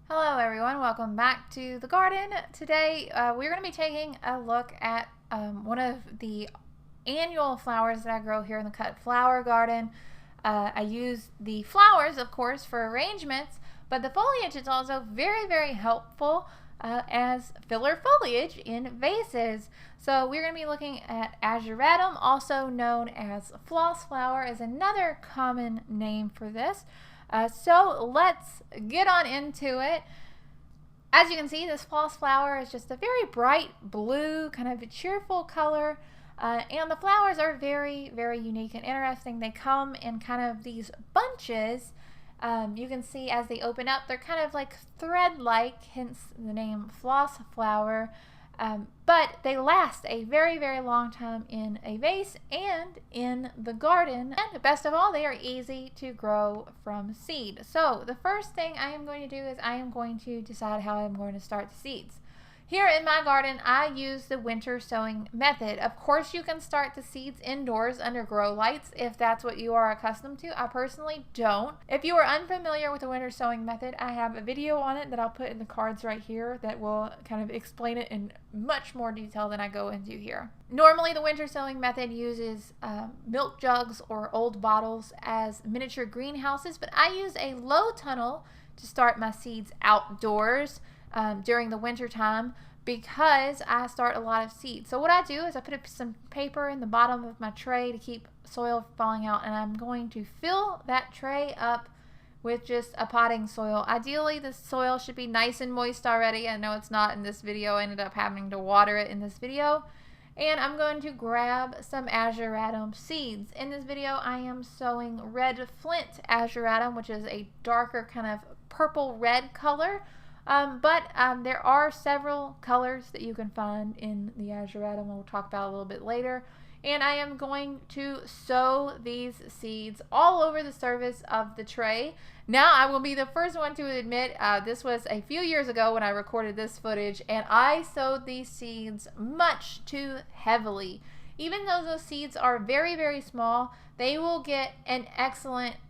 Hello everyone, welcome back to the garden. Today we're going to be taking a look at one of the annual flowers that I grow here in the cut flower garden. I use the flowers, of course, for arrangements, but the foliage is also very helpful as filler foliage in vases. So we're going to be looking at Ageratum, also known as Flossflower, is another common name for this. So let's get on into it. As you can see, this Flossflower is just a very bright blue, kind of a cheerful color. And the flowers are very unique and interesting. They come in kind of these bunches. You can see as they open up, they're kind of like thread-like, hence the name Flossflower. But they last a very long time in a vase and in the garden. And best of all, they are easy to grow from seed. So the first thing I am going to do is I am going to decide how I'm going to start the seeds. Here in my garden, I use the winter sowing method. Of course, you can start the seeds indoors under grow lights if that's what you are accustomed to. I personally don't. If you are unfamiliar with the winter sowing method, I have a video on it that I'll put in the cards right here that will kind of explain it in much more detail than I go into here. Normally, the winter sowing method uses milk jugs or old bottles as miniature greenhouses, but I use a low tunnel to start my seeds outdoors during the winter time because I start a lot of seeds. So what I do is I put some paper in the bottom of my tray to keep soil falling out, and I'm going to fill that tray up with just a potting soil. Ideally, the soil should be nice and moist already. I know it's not in this video. I ended up having to water it in this video. And I'm going to grab some Ageratum seeds. In this video, I am sowing red flint Ageratum, which is a darker kind of purple-red color. But there are several colors that you can find in the Ageratum we'll talk about a little bit later. And I am going to sow these seeds all over the surface of the tray. Now, I will be the first one to admit this was a few years ago when I recorded this footage, and I sowed these seeds much too heavily. Even though those seeds are very small, they will get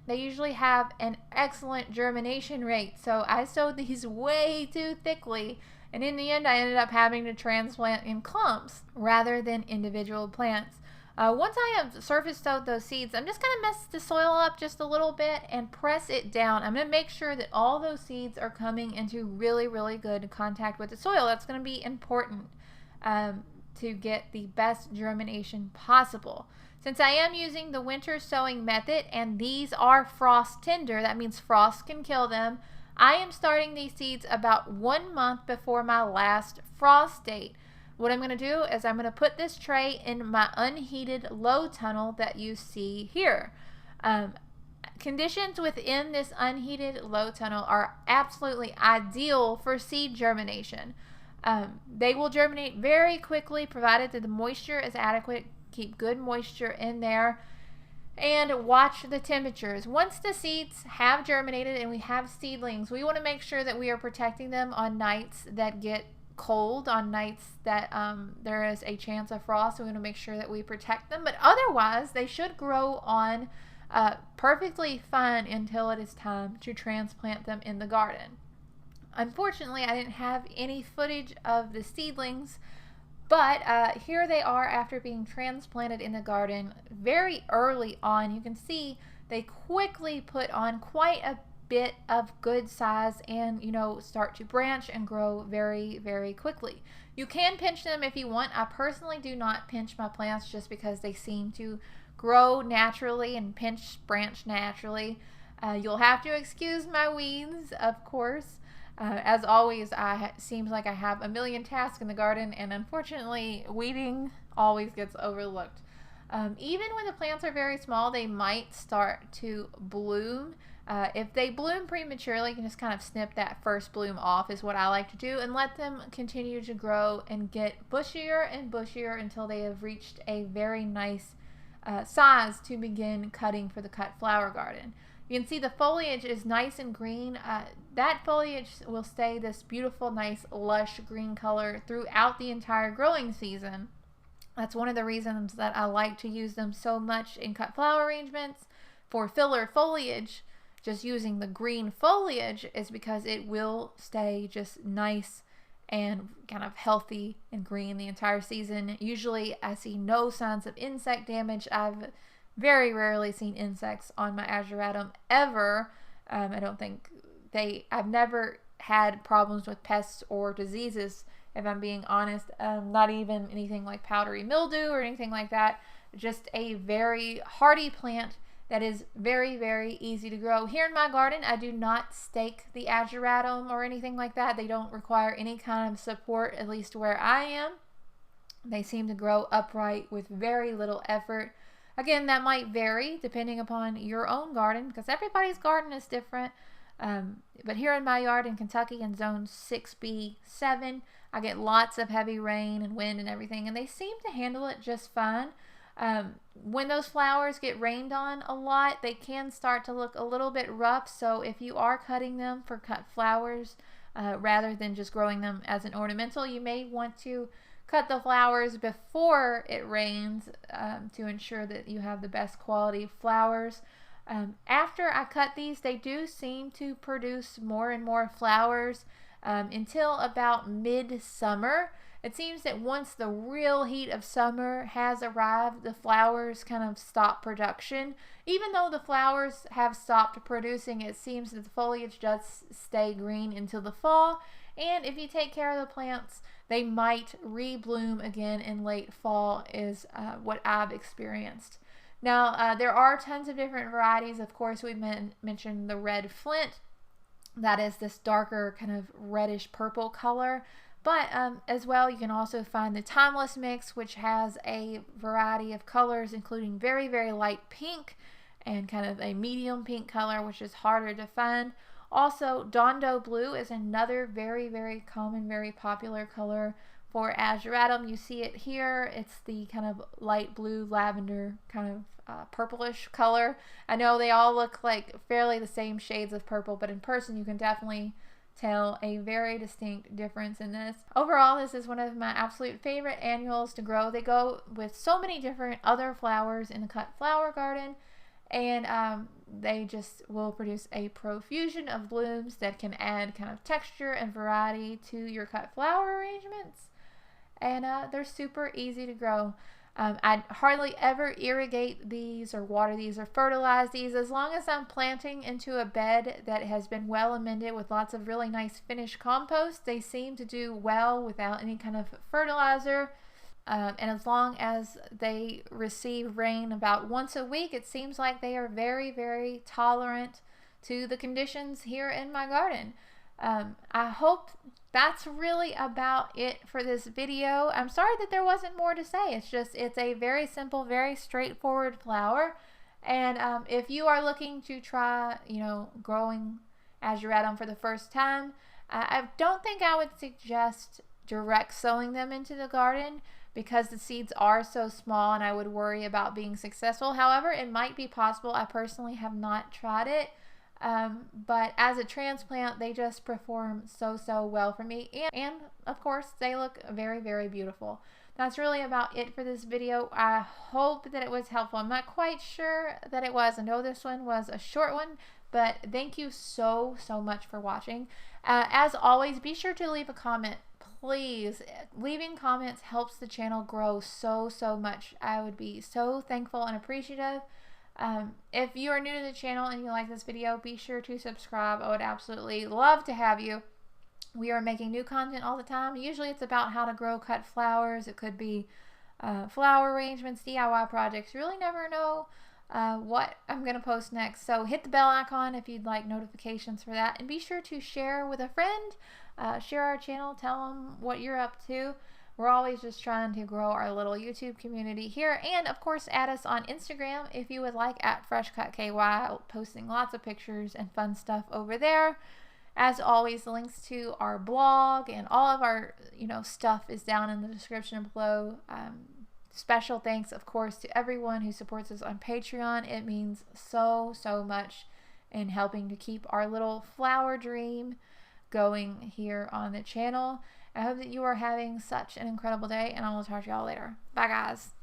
they usually have an excellent germination rate. So I sowed these way too thickly, and in the end I ended up having to transplant in clumps rather than individual plants. Once I have surface sowed those seeds, I'm just going to mess the soil up just a little bit and press it down. I'm going to make sure that all those seeds are coming into really good contact with the soil. That's going to be important to get the best germination possible. Since I am using the winter sowing method and these are frost tender, that means frost can kill them, I am starting these seeds about 1 month before my last frost date. What I'm going to do is I'm going to put this tray in my unheated low tunnel that you see here. Conditions within this unheated low tunnel are absolutely ideal for seed germination. They will germinate very quickly provided that the moisture is adequate. Keep good moisture in there and watch the temperatures. Once the seeds have germinated and we have seedlings, we want to make sure that we are protecting them on nights that get cold, on nights that there is a chance of frost. We want to make sure that we protect them, but otherwise they should grow on perfectly fine until it is time to transplant them in the garden. Unfortunately, I didn't have any footage of the seedlings, but here they are after being transplanted in the garden very early on. You can see they quickly put on quite a bit of good size and start to branch and grow very quickly. You can pinch them if you want. I personally do not pinch my plants just because they seem to grow naturally and branch naturally. You'll have to excuse my weeds, of course. As always, seems like I have a million tasks in the garden, and unfortunately, weeding always gets overlooked. Even when the plants are very small, they might start to bloom. If they bloom prematurely, you can just kind of snip that first bloom off is what I like to do, and let them continue to grow and get bushier and bushier until they have reached a very nice size to begin cutting for the cut flower garden. You can see the foliage is nice and green. That foliage will stay this beautiful, nice, lush green color throughout the entire growing season. That's one of the reasons that I like to use them so much in cut flower arrangements for filler foliage, just using the green foliage is because it will stay just nice and kind of healthy and green the entire season. Usually I see no signs of insect damage. I've very rarely seen insects on my Ageratum ever. I don't think I've never had problems with pests or diseases, if I'm being honest. Not even anything like powdery mildew or anything like that. Just a very hardy plant that is very, very easy to grow. Here in my garden, I do not stake the Ageratum or anything like that. They don't require any kind of support, at least where I am. They seem to grow upright with very little effort. Again, that might vary depending upon your own garden, because everybody's garden is different. But here in my yard in Kentucky in zone 6B7, I get lots of heavy rain and wind and everything, and they seem to handle it just fine. When those flowers get rained on a lot, they can start to look a little bit rough. So if you are cutting them for cut flowers, rather than just growing them as an ornamental, you may want to cut the flowers before it rains to ensure that you have the best quality flowers. After I cut these, they do seem to produce more and more flowers until about mid-summer. It seems that once the real heat of summer has arrived, the flowers kind of stop production. Even though the flowers have stopped producing, it seems that the foliage does stay green until the fall. And if you take care of the plants, they might re-bloom again in late fall, is what I've experienced. Now, there are tons of different varieties. Of course, we mentioned the red flint. That is this darker kind of reddish purple color. But as well, you can also find the timeless mix, which has a variety of colors, including very, very light pink and kind of a medium pink color, which is harder to find. Also, Dondo blue is another very, very common, very popular color for Ageratum. You see it here. It's the kind of light blue, lavender, kind of purplish color. I know they all look like fairly the same shades of purple, but in person you can definitely tell a very distinct difference in this. Overall, this is one of my absolute favorite annuals to grow. They go with so many different other flowers in the cut flower garden, and they just will produce a profusion of blooms that can add kind of texture and variety to your cut flower arrangements. And they're super easy to grow. I hardly ever irrigate these or water these or fertilize these. As long as I'm planting into a bed that has been well amended with lots of really nice finished compost, they seem to do well without any kind of fertilizer. And as long as they receive rain about once a week, it seems like they are very, very tolerant to the conditions here in my garden. I hope that's really about it for this video. I'm sorry that there wasn't more to say. It's a very simple, very straightforward flower. And if you are looking to try, growing Ageratum for the first time, I don't think I would suggest direct sowing them into the garden because the seeds are so small and I would worry about being successful. However, it might be possible. I personally have not tried it. But as a transplant, they just perform so well for me, and of course they look very, very beautiful. That's really about it for this video. I hope that it was helpful. I'm not quite sure that it was. I know this one was a short one, but thank you so much for watching. As always, be sure to leave a comment, please. Leaving comments helps the channel grow so much. I would be so thankful and appreciative. If you are new to the channel and you like this video, be sure to subscribe. I would absolutely love to have you. We are making new content all the time. Usually it's about how to grow cut flowers. It could be flower arrangements, DIY projects. You really never know what I'm going to post next. So hit the bell icon if you'd like notifications for that. And be sure to share with a friend. Share our channel. Tell them what you're up to. We're always just trying to grow our little YouTube community here. And of course, add us on Instagram if you would like, at Freshcutky, posting lots of pictures and fun stuff over there. As always, links to our blog and all of our stuff is down in the description below. Special thanks, of course, to everyone who supports us on Patreon. It means so much in helping to keep our little flower dream going here on the channel. I hope that you are having such an incredible day, and I will talk to y'all later. Bye, guys.